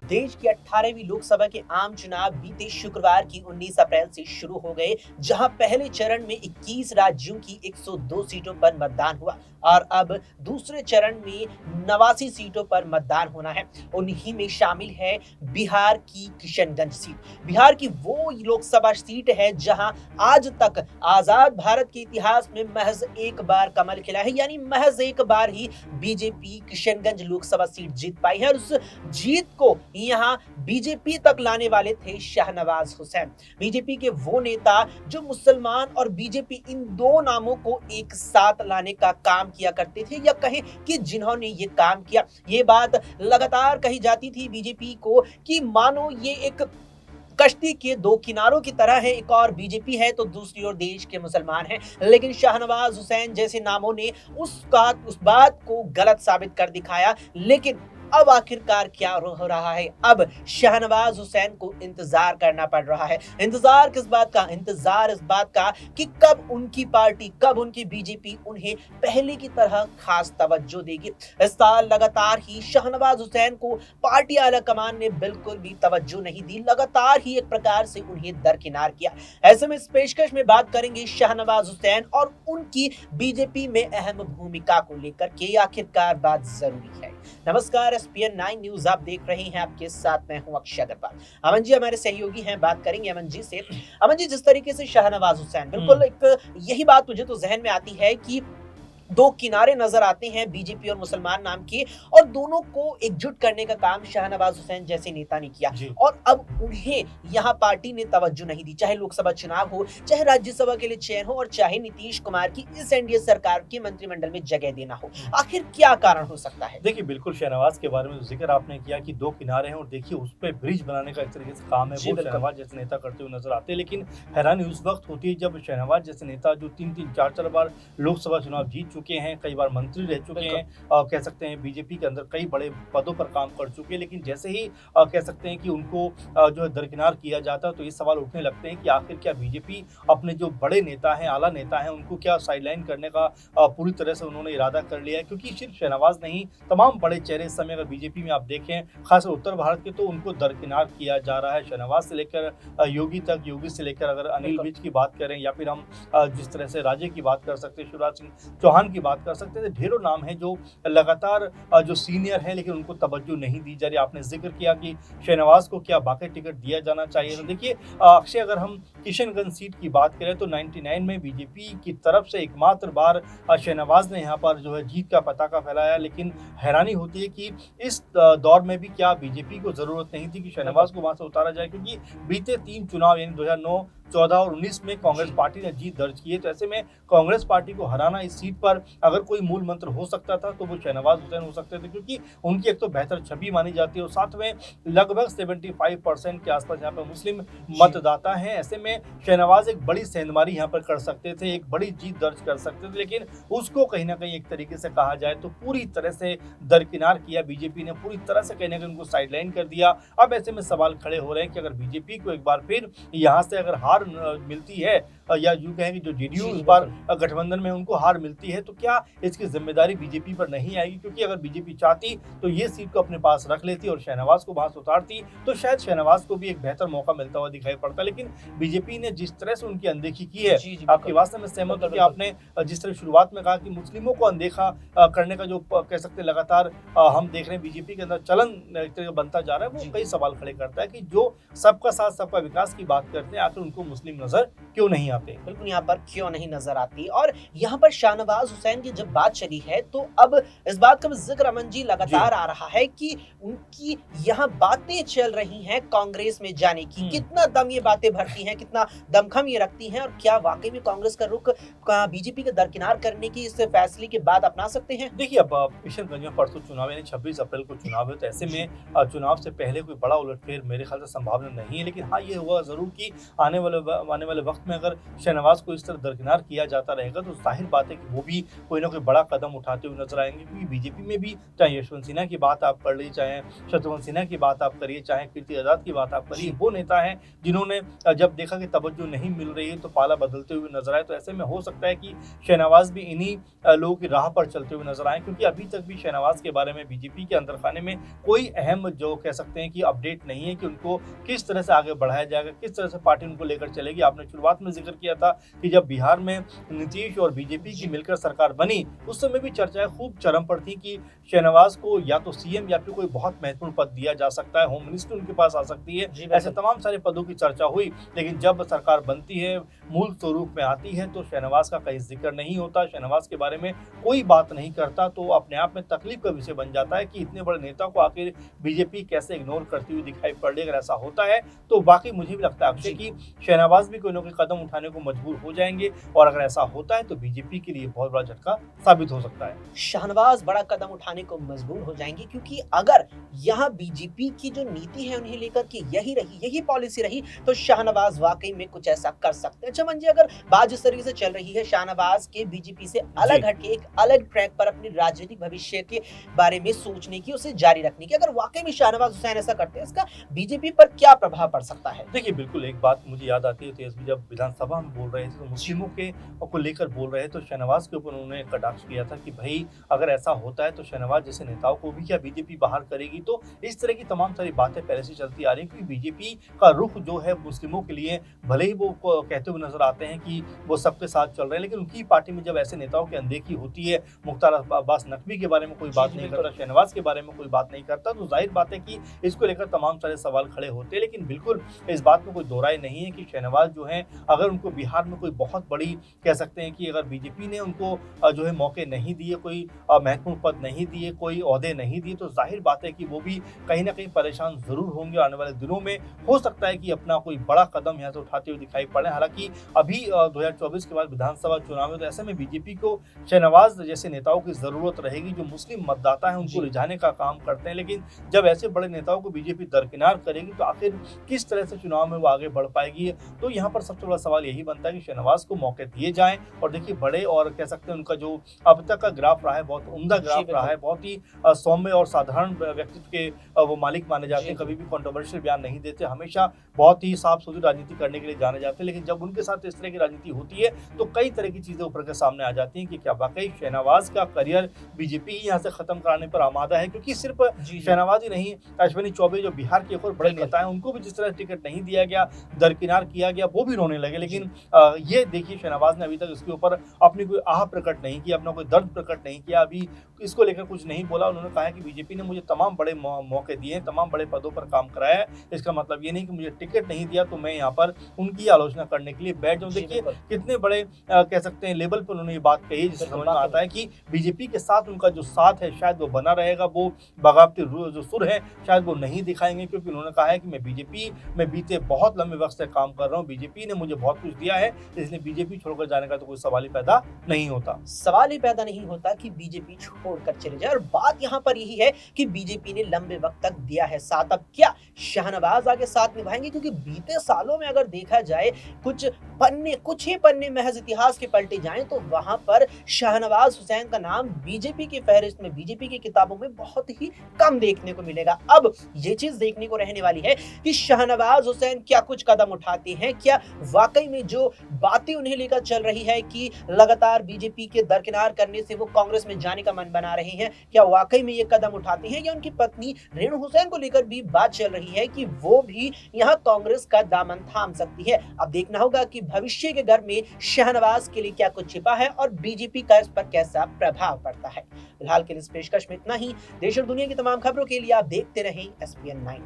देश की 18वीं लोकसभा के आम चुनाव बीते शुक्रवार की 19 अप्रैल से शुरू हो गए, जहां पहले चरण में 21 राज्यों की 102 सीटों पर मतदान हुआ और अब दूसरे चरण में 89 सीटों पर मतदान होना है। उन्हीं में शामिल है बिहार की किशनगंज सीट। बिहार की वो लोकसभा सीट है जहां आज तक आजाद भारत के इतिहास में महज एक बार कमल खिला है, यानी महज एक बार ही बीजेपी किशनगंज लोकसभा सीट जीत पाई है और उस जीत को यहां बीजेपी तक लाने वाले थे शाहनवाज हुसैन। बीजेपी के वो नेता जो मुसलमान और बीजेपी इन दो नामों को एक साथ लाने का काम किया करते थे, या कहें कि जिन्होंने ये काम किया। ये बात लगातार कही जाती थी बीजेपी को कि मानो ये एक कश्ती के दो किनारों की तरह है, एक और बीजेपी है तो दूसरी ओर देश के मुसलमान हैं। लेकिन शाहनवाज हुसैन जैसे नामों ने उस बात को गलत साबित कर दिखाया। लेकिन अब आखिरकार क्या हो रहा है? अब शाहनवाज हुसैन को इंतजार करना पड़ रहा है। इंतजार किस बात का? इंतजार इस बात का कि कब उनकी पार्टी, कब उनकी बीजेपी उन्हें पहले की तरह खास तवज्जो देगी। इस साल लगातार ही शाहनवाज हुसैन को पार्टी आला कमान ने बिल्कुल भी तवज्जो नहीं दी, लगातार ही एक प्रकार से उन्हें दरकिनार किया। ऐसे में इस पेशकश में बात करेंगे शाहनवाज हुसैन और उनकी बीजेपी में अहम भूमिका को लेकर के आखिरकार बात जरूरी है। नमस्कार, एसपीएन 9 न्यूज आप देख रहे हैं, आपके साथ मैं हूं अक्षय अग्रवाल। अमन जी हमारे सहयोगी हैं, बात करेंगे अमन जी से। अमन जी, जिस तरीके से शाहनवाज हुसैन, बिल्कुल एक यही बात मुझे तो जहन में आती है कि दो किनारे नजर आते हैं बीजेपी और मुसलमान नाम के, और दोनों को एकजुट करने का काम शाहनवाज हुसैन जैसे नेता ने किया। और अब उन्हें यहाँ पार्टी ने तवज्जो नहीं दी, चाहे लोकसभा चुनाव हो, चाहे राज्यसभा के लिए चयन हो, और चाहे नीतीश कुमार की इस एनडीए सरकार के मंत्रिमंडल में जगह देना हो। आखिर क्या कारण हो सकता है? देखिए, बिल्कुल शहनवाज के बारे में जिक्र आपने किया कि दो किनारे हैं और देखिए उस पर ब्रिज बनाने का एक तरीके से काम है, वो शहनवाज जैसे नेता करते हुए नजर आते हैं। लेकिन हैरानी उस वक्त होती है जब शहनवाज जैसे नेता जो 3-3, 4-4 बार लोकसभा चुनाव जीत चुके हैं, कई बार मंत्री रह चुके हैं, कह सकते हैं बीजेपी के अंदर कई बड़े पदों पर काम कर चुके हैं, लेकिन जैसे ही कह सकते हैं कि उनको जो है दरकिनार किया जाता है तो ये सवाल उठने लगते हैं कि आखिर क्या बीजेपी अपने जो बड़े नेता हैं, आला नेता हैं, उनको क्या साइडलाइन करने का पूरी तरह से उन्होंने इरादा कर लिया है। क्योंकि सिर्फ शहनवाज नहीं, तमाम बड़े चेहरे इस समय अगर बीजेपी में आप देखें, खासकर उत्तर भारत के, तो उनको दरकिनार किया जा रहा है। शहनवाज से लेकर योगी तक, योगी से लेकर अगर अनिल विज की बात करें, या फिर हम जिस तरह से राजे की बात कर सकते हैं, शिवराज सिंह चौहान की बात कर सकते हैं, ढेरों नाम हैं जो लगातार जो सीनियर हैं लेकिन उनको तवज्जो नहीं दी जा रही। आपने जिक्र किया कि शहनवाज को क्या बाकी टिकट दिया जाना चाहिए। तो देखिए अक्षय, अगर हम किशनगंज सीट की बात करें तो 99 में बीजेपी की तरफ से एकमात्र बार शहनवाज ने यहाँ पर जो है जीत का पताका फहराया। लेकिन हैरानी होती है कि इस दौर में भी क्या बीजेपी को जरूरत नहीं थी कि शहनवाज को वहां से उतारा जाए, क्योंकि बीते 3 चुनाव यानी 2009, 14 और 19 में कांग्रेस पार्टी ने जीत दर्ज की है। तो ऐसे में कांग्रेस पार्टी को हराना इस सीट पर अगर कोई मूल मंत्र हो सकता था तो वो शहनवाज हुसैन हो सकते थे, क्योंकि उनकी एक तो बेहतर छवि मानी जाती है और साथ में लगभग 75% के आसपास यहाँ पर मुस्लिम मतदाता हैं। ऐसे में शहनवाज एक बड़ी सेंधमारी यहाँ पर कर सकते थे, एक बड़ी जीत दर्ज कर सकते थे, लेकिन उसको कहीं ना कहीं एक तरीके से कहा जाए तो पूरी तरह से दरकिनार किया बीजेपी ने, पूरी तरह से कहीं ना कहीं उनको साइडलाइन कर दिया। अब ऐसे में सवाल खड़े हो रहे हैं कि अगर बीजेपी को एक बार फिर यहाँ से अगर हार मिलती है, या यूं कहें कि जो जेडीयू इस बार गठबंधन में उनको हार मिलती है, तो क्या इसकी जिम्मेदारी बीजेपी पर नहीं आएगी? क्योंकि अगर बीजेपी चाहती तो ये सीट को अपने पास रख लेती और शहनवाज को वहां से उतारती, तो शायद शहनवाज को भी एक बेहतर मौका मिलता हुआ दिखाई पड़ता। लेकिन बीजेपी ने जिस तरह से उनकी अनदेखी की है, आपकी बात से मैं सहमत हूं कि आपने जिस तरह शुरुआत में कहा कि मुस्लिमों को अनदेखा करने का जो कह सकते हैं लगातार हम देख रहे हैं बीजेपी के अंदर चलन एक तरह बनता जा रहा है, वो कई सवाल खड़े करता है कि जो सबका साथ सबका विकास की बात करते हैं, आखिर उनको मुस्लिम नजर क्यों नहीं आते? बिल्कुल, यहाँ पर क्यों नहीं नजर आती। और यहाँ पर शाहनवाज हुसैन की जब बात चली है तो अब इस बात का जिक्र अमन जी लगातार आ रहा है कि उनकी यहाँ बातें चल रही हैं कांग्रेस में जाने की। कितना दम ये बातें भरती हैं, कितना दमखम ये रखती हैं, और क्या वाकई में कांग्रेस का रुख बीजेपी का दरकिनार करने की इस फैसले के बाद अपना सकते हैं? देखिए, अब किशनगंज में परसों चुनाव यानी 26 अप्रैल को चुनाव है, तो ऐसे में चुनाव से पहले कोई बड़ा उलटफेर मेरे ख्याल से संभावना नहीं है। लेकिन हाँ, ये हुआ जरूर कि आने वाले आने वाले वक्त में अगर शहनवाज को इस तरह दरकिनार किया जाता रहेगा तो जाहिर बात है कि वो भी कोई ना कोई बड़ा कदम उठाते हुए नजर आएंगे, क्योंकि बीजेपी में भी चाहे यशवंत सिन्हा की बात आप कर लीजिए, चाहे शत्रुघ्न सिन्हा की बात आप करिए, चाहे कीर्ति आजाद की बात आप करिए, वो नेता हैं जिन्होंने जब देखा कि तवज्जो नहीं मिल रही है तो पाला बदलते हुए नजर आए। तो ऐसे में हो सकता है कि शहनवाज भी इन्हीं लोगों की राह पर चलते हुए नजर आए, क्योंकि अभी तक भी शहनवाज के बारे में बीजेपी के अंदर खाने में कोई अहम जो कह सकते हैं कि अपडेट नहीं है कि उनको किस तरह से आगे बढ़ाया जाएगा, किस तरह से पार्टी उनको लेकर चलेगी। आपने शुरुआत में जिक्र किया था कि जब बिहार में नीतीश और बीजेपी की मिलकर सरकार बनी उस समय भी चर्चाएं खूब चरम पर थी कि शहनवाज को या तो सीएम या फिर कोई बहुत महत्वपूर्ण पद दिया जा सकता है, होम मिनिस्टर उनके पास आ सकती है, ऐसे तमाम सारे पदों की चर्चा हुई। लेकिन जब सरकार बनती है, मूल स्वरूप में आती है, तो शहनवाज का कहीं जिक्र नहीं होता, शहनवाज के बारे में कोई बात नहीं करता। तो अपने आप में तकलीफ का विषय बन जाता है कि इतने बड़े नेता को आखिर बीजेपी कैसे इग्नोर करती हुई दिखाई पड़ रही है। अगर ऐसा होता है तो वाकई मुझे भी लगता है अक्षय कि शहनवाज भी कोई ना कोई कदम उठाने को मजबूर हो जाएंगे, और अगर ऐसा होता है तो बीजेपी के लिए बहुत बड़ा झटका साबित हो सकता है। शहनवाज बड़ा कदम उठाने को मजबूर हो जाएंगे, क्योंकि अगर यहाँ बीजेपी की जो नीति है उन्हें लेकर के यही पॉलिसी रही तो शहनवाज वाकई में कुछ ऐसा कर सकते हैं। चमन जी, अगर बात जिस तरीके से चल रही है शहनवाज के बीजेपी से अलग हटके एक अलग ट्रैक पर अपने राजनीतिक भविष्य के बारे में सोचने की, उसे जारी रखने की, अगर वाकई में शहनवाज हुसैन ऐसा करते हैं, इसका बीजेपी पर क्या प्रभाव पड़ सकता है? देखिए, बिल्कुल एक बात मुझे याद आती है, तेजस्वी जब विधानसभा में बोल रहे थे तो मुस्लिमों के को लेकर बोल रहे तो शहनवाज के ऊपर उन्होंने कटाक्ष किया था कि भाई अगर ऐसा होता है तो शहनवाज जैसे नेताओं को भी क्या बीजेपी बाहर करेगी। तो इस तरह की तमाम सारी बातें पहले से चलती आ रही है, क्योंकि बीजेपी का रुख जो है मुस्लिमों के लिए भले ही वो कहते हुए नजर आते हैं कि वो सबके साथ चल रहे हैं, लेकिन उनकी पार्टी में जब ऐसे नेताओं की अनदेखी होती है, मुख्तार अब्बास नकवी के बारे में कोई बात नहीं करता, शहनवाज के बारे में कोई बात नहीं करता, तो जाहिर बात है कि इसको लेकर तमाम सारे सवाल खड़े होते हैं। लेकिन बिल्कुल इस बात में कोई दो राय नहीं है कि शहनवाज जो है, अगर उनको बिहार में कोई बहुत बड़ी कह सकते हैं कि अगर बीजेपी ने उनको जो है मौके नहीं दिए, कोई महत्वपूर्ण पद नहीं दिए, कोई ओहदे नहीं दिए, तो जाहिर बात है कि वो भी कहीं ना कहीं परेशान जरूर होंगे। आने वाले दिनों में हो सकता है कि अपना कोई बड़ा कदम यहाँ से उठाते हुए दिखाई पड़े। हालांकि अभी 2024 के बाद विधानसभा चुनाव है, तो ऐसे में बीजेपी को शहनवाज जैसे नेताओं की जरूरत रहेगी जो मुस्लिम मतदाता है उनको रिझाने का काम करते हैं। लेकिन जब ऐसे बड़े नेताओं को बीजेपी दरकिनार करेगी तो आखिर किस तरह से चुनाव में वो आगे बढ़ पाएगी। तो यहाँ पर सबसे बड़ा सवाल यही बनता है कि शहनवाज को मौके दिए जाएं, और देखिए बड़े और कह सकते हैं उनका जो अब तक का ग्राफ रहा है बहुत उम्दा ग्राफ रहा है, बहुत ही सौम्य और साधारण व्यक्तित्व के वो मालिक माने जाते हैं, कभी भी कंट्रोवर्शियल बयान नहीं देते, हमेशा बहुत ही साफ सुथरी राजनीति करने के लिए जाने जाते हैं। लेकिन जब उनके साथ इस तरह की राजनीति होती है तो कई तरह की चीजें ऊपर के सामने आ जाती हैं कि क्या वाकई शहनवाज का करियर बीजेपी ही यहाँ से खत्म कराने पर आमादा है। क्योंकि सिर्फ शहनवाज ही नहीं, अश्विनी चौबे जो बिहार के एक और बड़े नेता है उनको भी जिस तरह टिकट नहीं दिया गया, दरकिनार किया गया, वो भी रोने लगे। लेकिन ये देखिए शहनवाज ने अभी तक इसके ऊपर अपनी कोई आह प्रकट नहीं किया, अपना कोई दर्द प्रकट नहीं किया, अभी इसको लेकर कुछ नहीं बोला। उन्होंने कहा है कि बीजेपी ने मुझे तमाम बड़े मौके दिए, तमाम बड़े पदों पर काम कराया है, इसका मतलब ये नहीं कि मुझे टिकट नहीं दिया तो मैं यहाँ पर उनकी आलोचना करने के लिए बैठ जाऊं। देखिए कितने बड़े कह सकते हैं लेवल पर उन्होंने ये बात कही, जिससे समझ में आता है कि बीजेपी के साथ उनका जो साथ है शायद वो बना रहेगा, वो बगावती जो सुर है शायद वो नहीं दिखाएंगे, क्योंकि उन्होंने कहा है कि मैं बीजेपी में बीते बहुत लंबे वक्त से काम कर रहा हूँ, बीजेपी ने मुझे बहुत कुछ दिया है, इसलिए बीजेपी छोड़कर जाने का तो कोई सवाल ही पैदा नहीं होता। सवाल ही पैदा नहीं होता कि बीजेपी छोड़कर चले जाए। और बात यहाँ पर यही है कि बीजेपी ने लंबे वक्त तक दिया है साथ, अब क्या शहनवाज आगे साथ निभाएंगे? क्योंकि बीते सालों में अगर देखा जाए कुछ ही पन्ने महज इतिहास के पलटे जाएं तो वहां पर शहनवाज हुसैन का नाम बीजेपी की फहरिस्त में, बीजेपी की किताबों में बहुत ही कम देखने को मिलेगा। अब ये चीज देखने को रहने वाली है कि शहनवाज हुसैन क्या कुछ कदम उठाते हैं, क्या वाकई में जो बातें उन्हें लेकर चल रही है कि लगातार बीजेपी के दरकिनार करने से वो कांग्रेस में जाने का मन बना रहे हैं, क्या वाकई में ये कदम उठाते हैं, या उनकी पत्नी रेणु हुसैन को लेकर भी बात चल रही है कि वो भी यहाँ कांग्रेस का दामन थाम सकती है। अब देखना होगा कि भविष्य के घर में शहनवाज के लिए क्या कुछ छिपा है और बीजेपी का इस पर कैसा प्रभाव पड़ता है। फिलहाल के लिए इस पेशकश में इतना ही। देश और दुनिया की तमाम खबरों के लिए आप देखते रहें SPN 9।